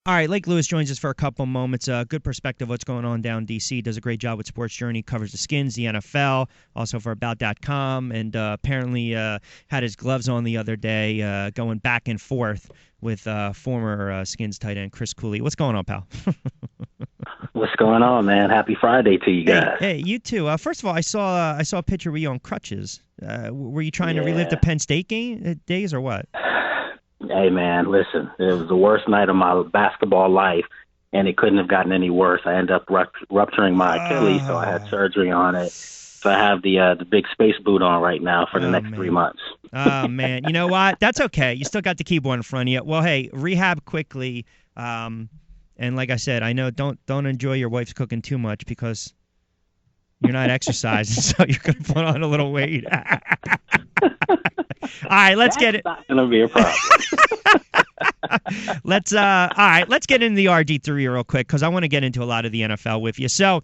All right, Lake Lewis joins us for a couple moments. Good perspective of what's going on down in D.C. Does a great job with Sports Journey, covers the Skins, the NFL, also for About.com, and apparently had his gloves on the other day going back and forth with former Skins tight end Chris Cooley. What's going on, pal? What's going on, man? Happy Friday to you guys. Hey, you too. First of all, I saw a picture where you on crutches. Were you trying to relive the Penn State days or what? Hey, man, listen, it was the worst night of my basketball life, and it couldn't have gotten any worse. I ended up rupturing my Achilles, so I had surgery on it. So I have the big space boot on right now for the next 3 months. Oh, man. You know what? That's okay. You still got the keyboard in front of you. Well, hey, rehab quickly. And like I said, I know don't enjoy your wife's cooking too much because you're not exercising, so you're going to put on a little weight. All right, let's get it. That's not going to be a problem. Let's get into the RG3 real quick because I want to get into a lot of the NFL with you. So,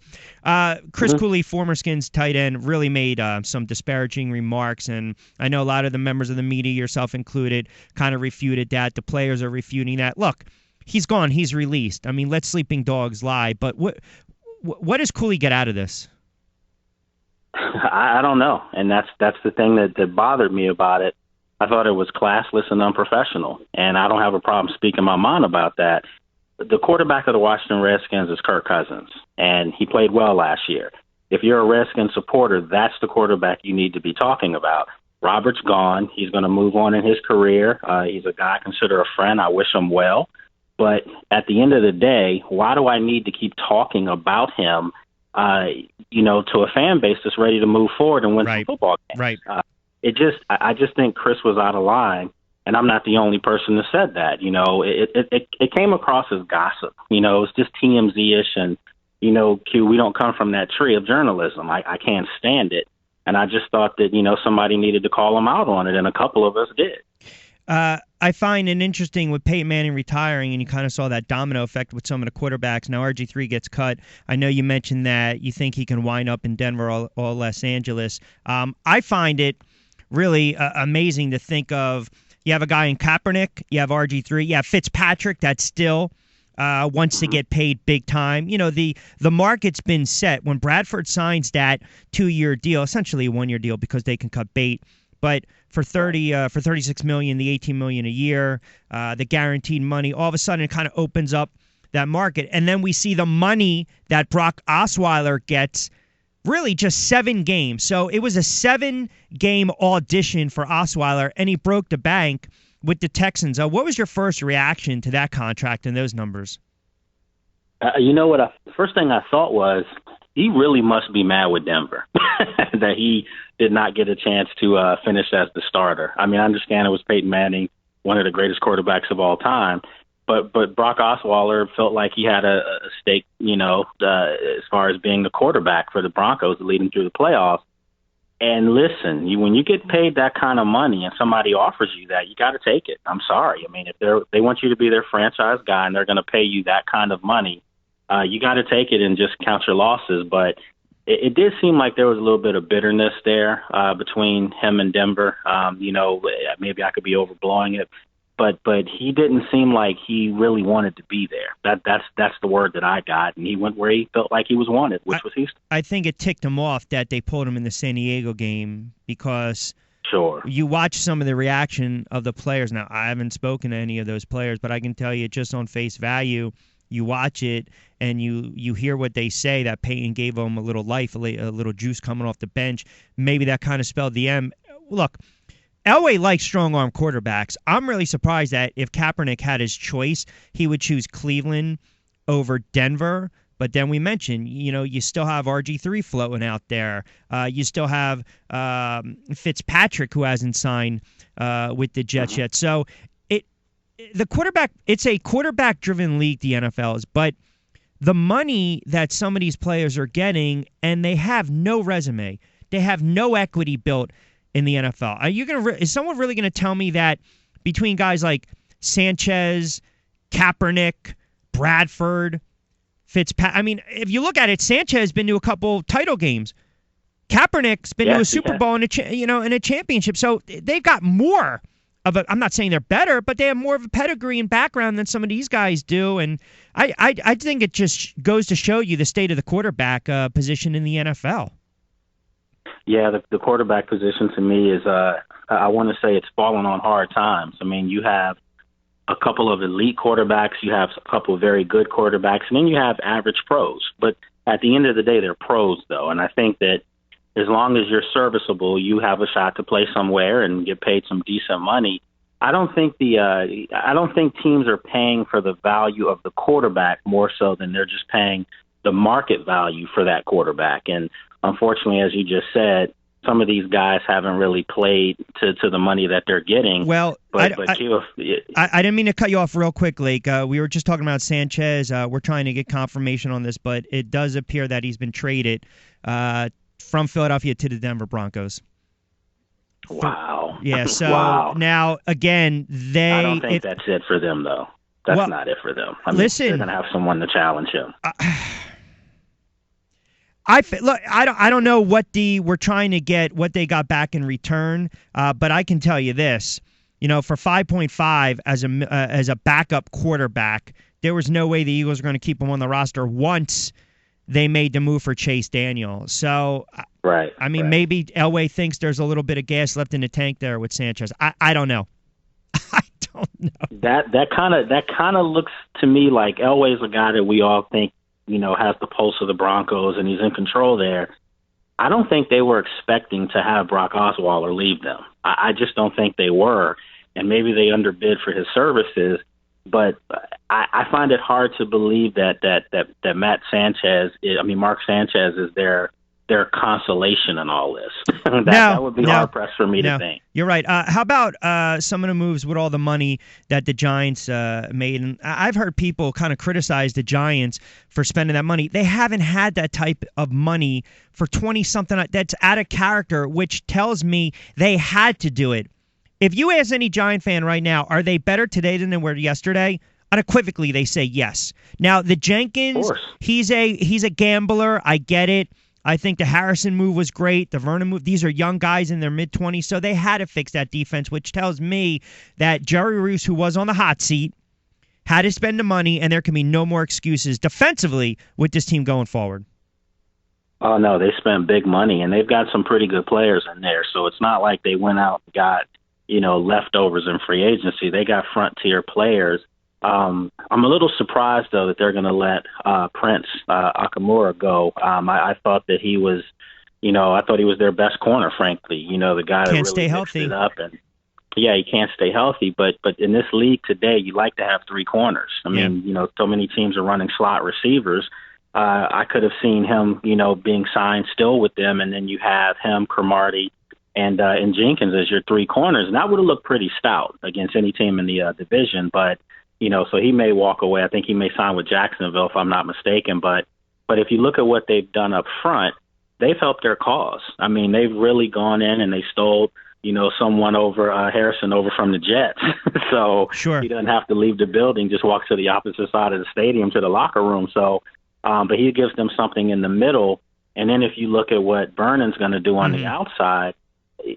Chris Cooley, former Skins tight end, really made some disparaging remarks, and I know a lot of the members of the media, yourself included, kind of refuted that. The players are refuting that. Look, he's gone. He's released. I mean, let sleeping dogs lie. But what does Cooley get out of this? I don't know, and that's the thing that bothered me about it. I thought it was classless and unprofessional, and I don't have a problem speaking my mind about that. The quarterback of the Washington Redskins is Kirk Cousins, and he played well last year. If you're a Redskins supporter, that's the quarterback you need to be talking about. Robert's gone. He's going to move on in his career. He's a guy I consider a friend. I wish him well. But at the end of the day, why do I need to keep talking about him to a fan base that's ready to move forward and win some football games? Right. I just think Chris was out of line, and I'm not the only person that said that. It came across as gossip. It's just TMZ-ish, and Q, we don't come from that tree of journalism. I can't stand it, and I just thought that somebody needed to call him out on it, and a couple of us did. I find it interesting with Peyton Manning retiring, and you kind of saw that domino effect with some of the quarterbacks. Now RG3 gets cut. I know you mentioned that you think he can wind up in Denver or Los Angeles. I find it really amazing to think of. You have a guy in Kaepernick, you have RG3, you have Fitzpatrick that still wants to get paid big time. The market's been set. When Bradford signs that 2-year deal, essentially a 1-year deal because they can cut bait, but for $36 million, the $18 million a year, the guaranteed money, all of a sudden it kind of opens up that market. And then we see the money that Brock Osweiler gets, really just 7 games. So it was a 7-game audition for Osweiler, and he broke the bank with the Texans. What was your first reaction to that contract and those numbers? The first thing I thought was, he really must be mad with Denver that he did not get a chance to finish as the starter. I mean, I understand it was Peyton Manning, one of the greatest quarterbacks of all time, but Brock Osweiler felt like he had a stake, as far as being the quarterback for the Broncos to lead them through the playoffs. And listen, when you get paid that kind of money and somebody offers you that, you got to take it. I'm sorry. I mean, if they want you to be their franchise guy and they're going to pay you that kind of money, you got to take it and just count your losses. But it did seem like there was a little bit of bitterness there between him and Denver. Maybe I could be overblowing it, but he didn't seem like he really wanted to be there. That's the word that I got, and he went where he felt like he was wanted, which was Houston. I think it ticked him off that they pulled him in the San Diego game because you watch some of the reaction of the players. Now, I haven't spoken to any of those players, but I can tell you just on face value, you watch it and you hear what they say, that Peyton gave them a little life, a little juice coming off the bench. Maybe that kind of spelled the end. Look, Elway likes strong-arm quarterbacks. I'm really surprised that if Kaepernick had his choice, he would choose Cleveland over Denver. But then we mentioned, you still have RG3 floating out there. You still have Fitzpatrick, who hasn't signed with the Jets yet. So it's a quarterback-driven league, the NFL is, but the money that some of these players are getting, and they have no resume, they have no equity built in the NFL. Is someone really going to tell me that between guys like Sanchez, Kaepernick, Bradford, Fitzpatrick? I mean, if you look at it, Sanchez has been to a couple title games. Kaepernick's been to a Super Bowl and a championship. So they've got more I'm not saying they're better, but they have more of a pedigree and background than some of these guys do. And I think it just goes to show you the state of the quarterback position in the NFL. Yeah, the quarterback position to me is, I want to say it's fallen on hard times. I mean, you have a couple of elite quarterbacks, you have a couple of very good quarterbacks, and then you have average pros. But at the end of the day, they're pros, though. And I think that as long as you're serviceable, you have a shot to play somewhere and get paid some decent money. I don't think teams are paying for the value of the quarterback more so than they're just paying the market value for that quarterback. And unfortunately, as you just said, some of these guys haven't really played to the money that they're getting. Well, I didn't mean to cut you off real quick, Lake. We were just talking about Sanchez. We're trying to get confirmation on this, but it does appear that he's been traded from Philadelphia to the Denver Broncos. Wow. Yeah, so now, again, I don't think that's it for them, though. That's not it for them. I mean, listen, they're going to have someone to challenge him. I don't know what we're trying to get, what they got back in return, but I can tell you this. For 5.5 as a backup quarterback, there was no way the Eagles were going to keep him on the roster once they made the move for Chase Daniel. So, right. I mean, maybe Elway thinks there's a little bit of gas left in the tank there with Sanchez. I don't know. I don't know. That kind of looks to me like Elway's a guy that we all think, has the pulse of the Broncos and he's in control there. I don't think they were expecting to have Brock Osweiler leave them. I just don't think they were. And maybe they underbid for his services. But I find it hard to believe that Mark Sanchez is their consolation in all this. That would be hard-pressed for me to think. You're right. How about some of the moves with all the money that the Giants made? And I've heard people kind of criticize the Giants for spending that money. They haven't had that type of money for 20-something. That's out of character, which tells me they had to do it. If you ask any Giant fan right now, are they better today than they were yesterday? Unequivocally, they say yes. Now, the Jenkins, he's a gambler. I get it. I think the Harrison move was great. The Vernon move, these are young guys in their mid-20s, so they had to fix that defense, which tells me that Jerry Reese, who was on the hot seat, had to spend the money, and there can be no more excuses defensively with this team going forward. Oh, no, they spent big money, and they've got some pretty good players in there, so it's not like they went out and got leftovers in free agency. They got front-tier players. I'm a little surprised, though, that they're going to let Prince Akamura go. I thought that he was, I thought he was their best corner, frankly. The guy that really mixed it up. And yeah, he can't stay healthy. But in this league today, you like to have three corners. I mean, so many teams are running slot receivers. I could have seen him, being signed still with them, and then you have him, Cromartie, and Jenkins as your three corners, and that would have looked pretty stout against any team in the division. But so he may walk away. I think he may sign with Jacksonville, if I'm not mistaken. But if you look at what they've done up front, they've helped their cause. I mean, they've really gone in and they stole, someone over Harrison over from the Jets. So he doesn't have to leave the building, just walks to the opposite side of the stadium to the locker room. So, but he gives them something in the middle. And then if you look at what Vernon's going to do on the outside,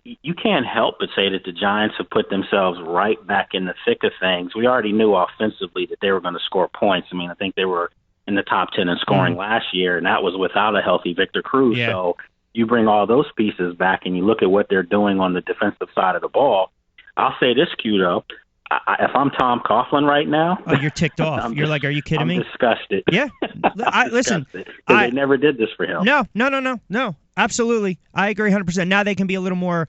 you can't help but say that the Giants have put themselves right back in the thick of things. We already knew offensively that they were going to score points. I mean, I think they were in the top 10 in scoring last year, and that was without a healthy Victor Cruz. Yeah. So you bring all those pieces back and you look at what they're doing on the defensive side of the ball. I'll say this, Q, though. If I'm Tom Coughlin right now... Oh, you're ticked off. You're like, are you kidding me? I'm disgusted. Yeah. Listen. They never did this for him. No. Absolutely. I agree 100%. Now they can be a little more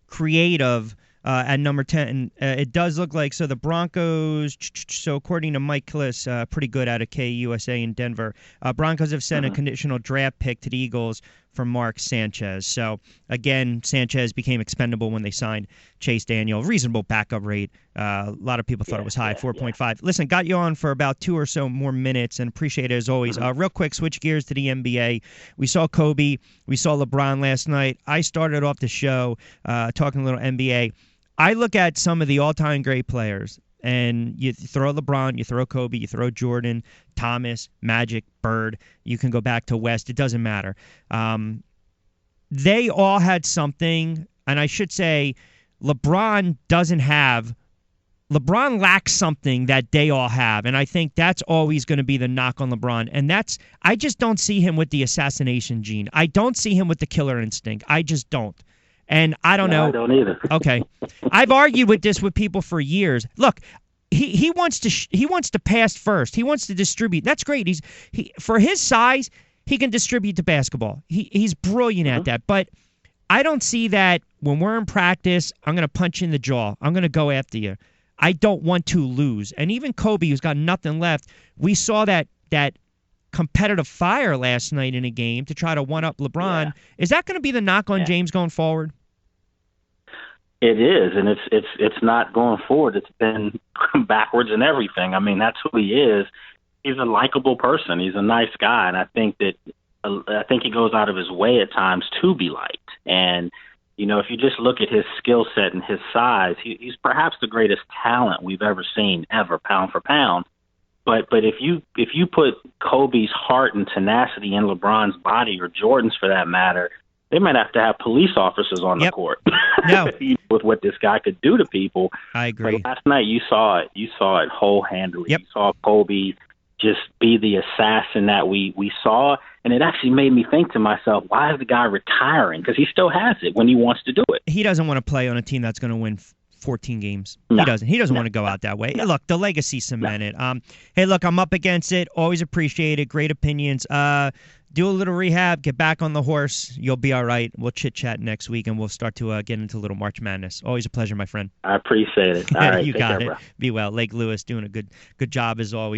creative at number 10. It does look like, so the Broncos, so according to Mike Kliss, pretty good out of KUSA in Denver, Broncos have sent a conditional draft pick to the Eagles for Mark Sanchez. So, again, Sanchez became expendable when they signed Chase Daniel. Reasonable backup rate. A lot of people thought it was high, 4.5. Listen, got you on for about 2 or so more minutes, and appreciate it as always. Real quick, switch gears to the NBA. We saw Kobe. We saw LeBron last night. I started off the show talking a little NBA. I look at some of the all-time great players, and you throw LeBron, you throw Kobe, you throw Jordan, Thomas, Magic, Bird. You can go back to West. It doesn't matter. They all had something, and I should say LeBron lacks something that they all have, and I think that's always going to be the knock on LeBron. And I just don't see him with the assassination gene. I don't see him with the killer instinct. I just don't. And I don't know. I don't either. Okay. I've argued with people for years. Look, he wants to pass first. He wants to distribute. That's great. For his size, he can distribute the basketball. He's brilliant at that. But I don't see that when we're in practice, I'm going to punch you in the jaw. I'm going to go after you. I don't want to lose. And even Kobe, who's got nothing left, we saw that competitive fire last night in a game to try to one-up LeBron. Yeah. Is that going to be the knock on James going forward? It is, and it's not going forward. It's been backwards in everything. I mean, that's who he is. He's a likable person. He's a nice guy, and I think he goes out of his way at times to be liked. And if you just look at his skill set and his size, he's perhaps the greatest talent we've ever seen, ever, pound for pound. But if you put Kobe's heart and tenacity in LeBron's body, or Jordan's for that matter, they might have to have police officers on the court. No. With what this guy could do to people. I agree. But last night you saw it whole-handedly. Yep. You saw Kobe just be the assassin that we saw, and it actually made me think to myself, why is the guy retiring? Because he still has it when he wants to do it. He doesn't want to play on a team that's going to win 14 games. No. He doesn't want to go out that way. No. Look, the legacy cemented. No. Hey, look, I'm up against it. Always appreciate it. Great opinions. Do a little rehab. Get back on the horse. You'll be all right. We'll chit-chat next week, and we'll start to get into a little March Madness. Always a pleasure, my friend. I appreciate it. All right, you got care, it. Bro. Be well. Lake Lewis doing a good job as always.